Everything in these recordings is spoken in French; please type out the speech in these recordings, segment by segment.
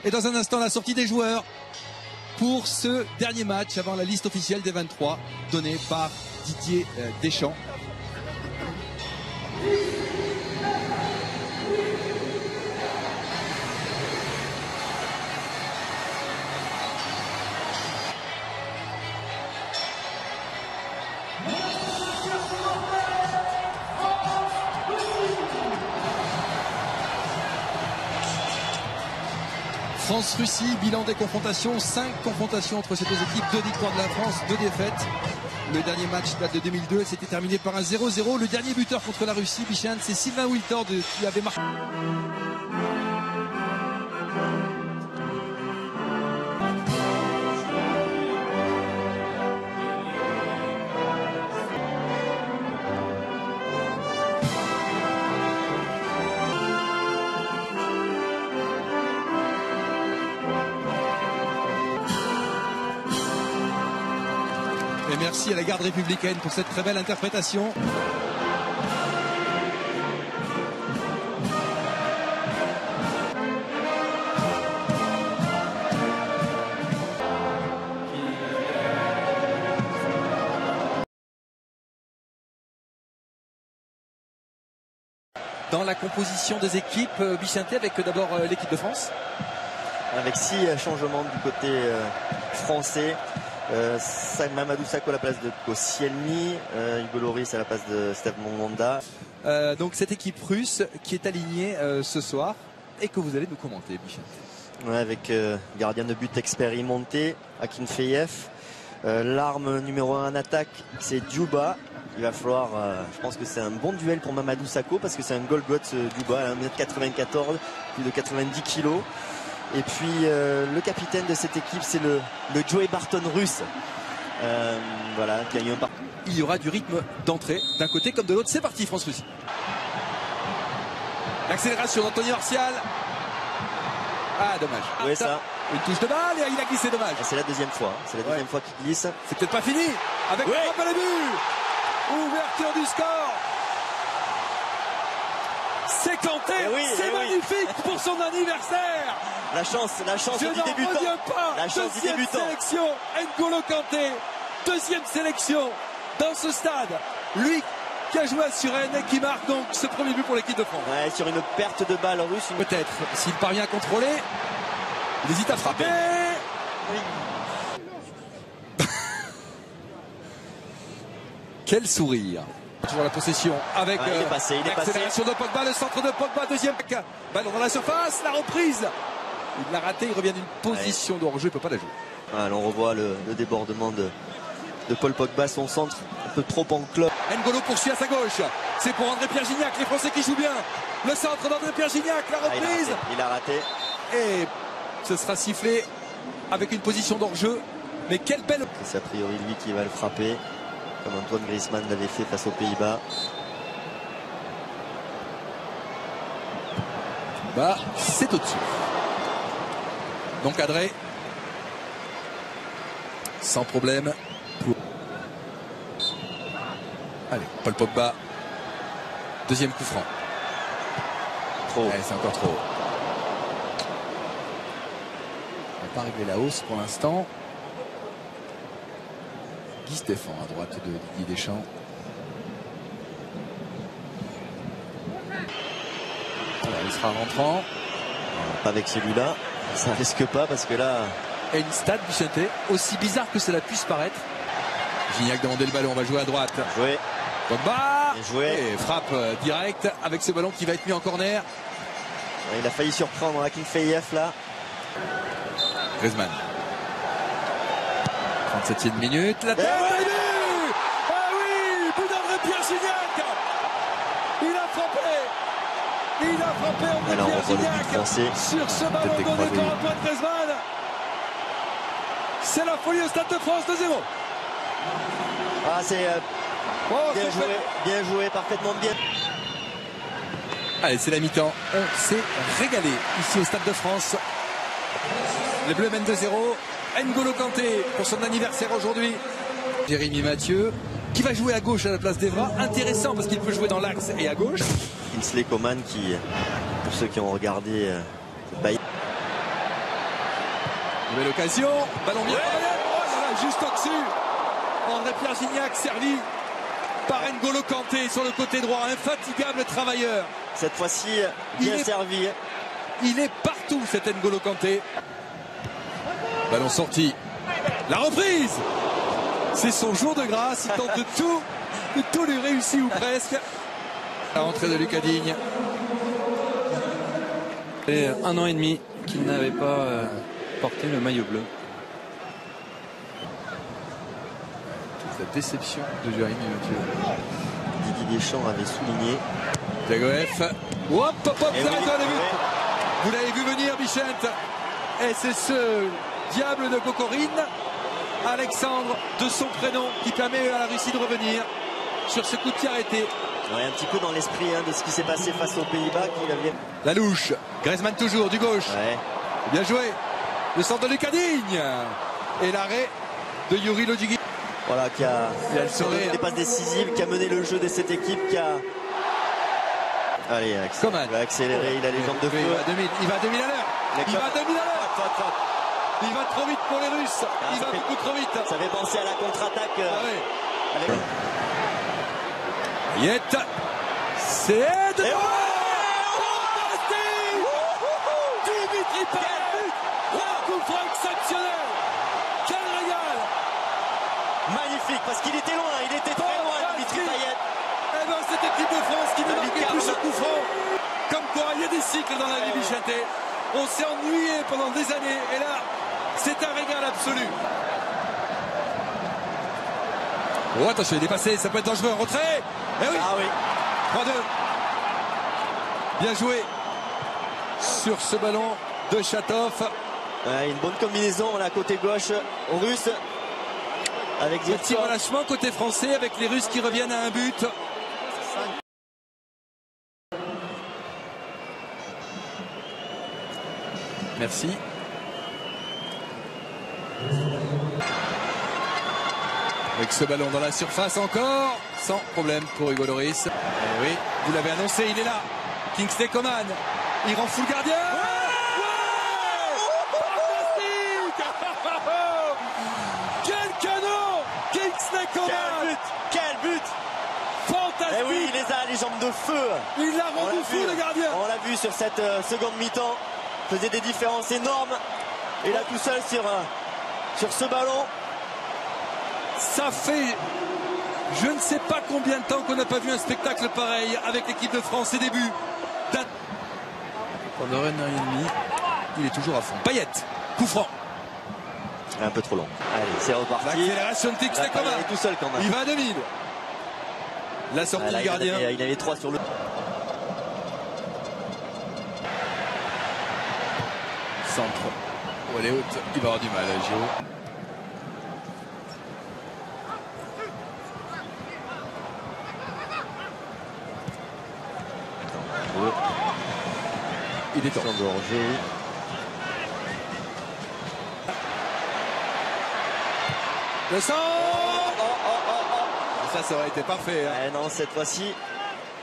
Et dans un instant, la sortie des joueurs pour ce dernier match avant la liste officielle des 23 donnée par Didier Deschamps. France-Russie, bilan des confrontations, 5 confrontations entre ces deux équipes, 2 victoires de la France, 2 défaites. Le dernier match date de 2002, c'était terminé par un 0-0. Le dernier buteur contre la Russie, Bichente, c'est Sylvain Wiltord qui avait marqué. Et merci à la garde républicaine pour cette très belle interprétation. Dans la composition des équipes, Bichente, avec d'abord l'équipe de France. Avec 6 changements du côté français. Mamadou Sakho à la place de Koscielny, Hugo Lloris à la place de Steve Mongonda. Donc cette équipe russe qui est alignée ce soir et que vous allez nous commenter, Bichente. Ouais, avec gardien de but expérimenté, Akinfeyev. L'arme numéro 1 en attaque, c'est Djouba. Il va falloir, je pense que c'est un bon duel pour Mamadou Sakho parce que c'est un Golgoth Djouba à 1m94, plus de 90 kg. Et puis le capitaine de cette équipe, c'est le Joey Barton russe. Voilà, qui a eu un parcours. Il y aura du rythme d'entrée d'un côté comme de l'autre. C'est parti, France-Russie. L'accélération d'Anthony Martial. Ah, dommage. Oui, ça. Une touche de balle et il a glissé, dommage. C'est la deuxième fois. C'est la deuxième fois qu'il glisse. C'est peut-être pas fini. Avec le frappe à la but. Ouverture du score. C'est Kanté. C'est magnifique pour son anniversaire. La chance du débutant. La chance du débutant. Sélection, N'Golo Kanté. Deuxième sélection dans ce stade. Lui qui a joué à Suresnes et qui marque donc ce premier but pour l'équipe de France. Ouais, sur une perte de balle russe. Peut-être, s'il parvient à contrôler, il hésite à frapper. Oui. Quel sourire. Toujours la possession avec l'accélération de Pogba, le centre de Pogba, deuxième ballon dans la surface, la reprise. Il l'a raté, il revient d'une position de hors-jeu, il ne peut pas la jouer. Alors on revoit le débordement de Paul Pogba, son centre un peu trop en cloche. N'Golo poursuit à sa gauche, c'est pour André-Pierre Gignac, les Français qui jouent bien. Le centre d'André-Pierre Gignac, la reprise. Il a raté. Et ce sera sifflé avec une position d'hors-jeu. Mais quelle belle... C'est a priori lui qui va le frapper, comme Antoine Griezmann l'avait fait face aux Pays-Bas. Bah, c'est au-dessus. Donc Adré, sans problème. Allez, Paul Pogba, deuxième coup franc. Trop. Ouais, c'est encore trop. On va pas régler la hausse pour l'instant. Guy Stéphane à droite de Didier Deschamps. Voilà, il sera rentrant. Pas avec celui-là. Ça risque pas parce que là... Et une stade, Bichente, aussi bizarre que cela puisse paraître. Gignac demandait le ballon, on va jouer à droite. Joué. Pogba. Joué. Et frappe direct avec ce ballon qui va être mis en corner. Il a failli surprendre Akinfeyev là. Griezmann. 37e minute. La tête. Ah oui, but d'André-Pierre Gignac. Il a frappé. André-Pierre Gignac sur ce ballon donné par Antoine Griezmann. C'est la folie au Stade de France, 2-0. Ah, c'est bien joué, parfaitement bien. Allez, c'est la mi-temps. On s'est régalé ici au Stade de France. Les Bleus mènent 2-0. N'Golo Kanté pour son anniversaire aujourd'hui. Jérémy Mathieu qui va jouer à gauche à la place d'Evra. Intéressant parce qu'il peut jouer dans l'axe et à gauche. Kingsley Coman qui, pour ceux qui ont regardé Nouvelle occasion, ballon bien travaillé. Oh là là, juste au-dessus. André-Pierre Gignac servi par N'Golo Kanté sur le côté droit, infatigable travailleur. Cette fois-ci, bien servi. Il est partout, cet N'Golo Kanté. Ballon sorti. La reprise. C'est son jour de grâce. Il tente de tout lui réussit ou presque. La rentrée de Lucas Digne. Et 1 an et demi qu'il n'avait pas porté le maillot bleu. La déception de Jérémy Mathieu. Didier Deschamps avait souligné. Zagoev. Hop, hop, hop, Et ça oui, arrête le but. oui. Vous l'avez vu venir, Bichette. Et c'est ce diable de Kokorine, Alexandre, de son prénom, qui permet à la Russie de revenir sur ce coup de pied arrêté. Ouais, un petit peu dans l'esprit de ce qui s'est passé face aux Pays-Bas. La louche. Griezmann toujours, du gauche. Ouais. Bien joué. Le centre de Lucas Digne. Et l'arrêt de Yuri Lodjigui. Voilà, qui a donné des passes décisives, qui a mené le jeu de cette équipe, qui a... Allez, Coman. Il va accélérer, il a les jambes de feu. Il va à 2000 à l'heure. Il va à 2000 à l'heure. Il va trop vite pour les Russes. Il va beaucoup trop vite. Ça fait penser à la contre-attaque. Ouais. Yet. C'est de... Dimitri Payet. Un coup franc exceptionnel. Quel régal. Magnifique, parce qu'il était loin, il était très loin, Dimitri Payet. Eh ben, cette équipe de France qui ne marquait plus ce coup franc. Comme quoi, il y a des cycles dans la vie, Bichette. On s'est ennuyé pendant des années. Et là, c'est un régal absolu. Oh, attention, il est passé, ça peut être dangereux. Retrait. Eh oui. Ah oui. 3-2. Bien joué sur ce ballon de Chatov. Ouais, une bonne combinaison là côté gauche aux Russes. Avec Petit relâchement côté français avec les Russes qui reviennent à un but. Merci. Avec ce ballon dans la surface encore, sans problème pour Hugo Lloris. Oui, vous l'avez annoncé, il est là. Kingsley Coman, il rend fou le gardien. Quel canon, Kingsley Coman. Quel but. Fantastique. Eh oui, il les a les jambes de feu. Il l'a rendu fou le gardien. On l'a vu sur cette seconde mi-temps. Faisait des différences énormes. Et là tout seul sur ce ballon. Ça fait je ne sais pas combien de temps qu'on n'a pas vu un spectacle pareil avec l'équipe de France et des buts. Pendant 1 an et demi, il est toujours à fond. Payet, coup franc. Un peu trop long. Allez, c'est reparti. L'accélération de Kingsley Coman. Il est tout seul quand même. Il va à 2000. La sortie du gardien. Il avait 3 sur le... Centre. Oh, elle est haute. Il va avoir du mal, Giro. Il est en danger. Le sang. Ça aurait été parfait. Hein. Non, cette fois-ci,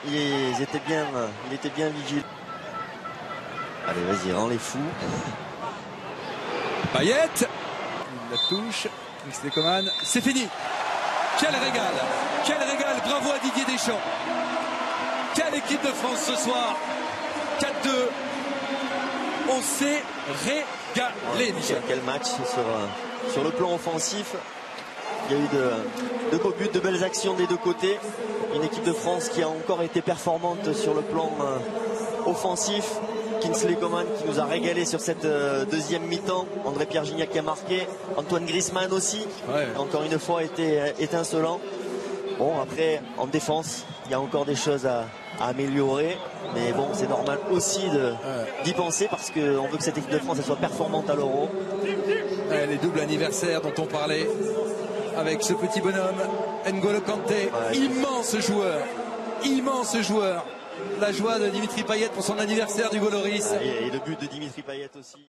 il était bien vigile. Allez, vas-y, rends les fous. Payet. La touche. Kingsley Coman. C'est fini. Quel régal. Quel régal. Bravo à Didier Deschamps. Quelle équipe de France ce soir. 4-2. On s'est régalé, Michel. Quel match sur le plan offensif. Il y a eu de beaux buts, de belles actions des deux côtés. Une équipe de France qui a encore été performante sur le plan offensif. Kingsley Coman qui nous a régalé sur cette deuxième mi-temps. André-Pierre Gignac qui a marqué. Antoine Griezmann aussi. Ouais. Encore une fois été étincelant. Bon, après, en défense, il y a encore des choses à améliorer. Mais bon, c'est normal aussi d'y penser parce qu'on veut que cette équipe de France elle soit performante à l'Euro. Les doubles anniversaires dont on parlait avec ce petit bonhomme, N'Golo Kanté, immense joueur. Immense joueur. La joie de Dimitri Payet pour son anniversaire du Lloris. Et le but de Dimitri Payet aussi.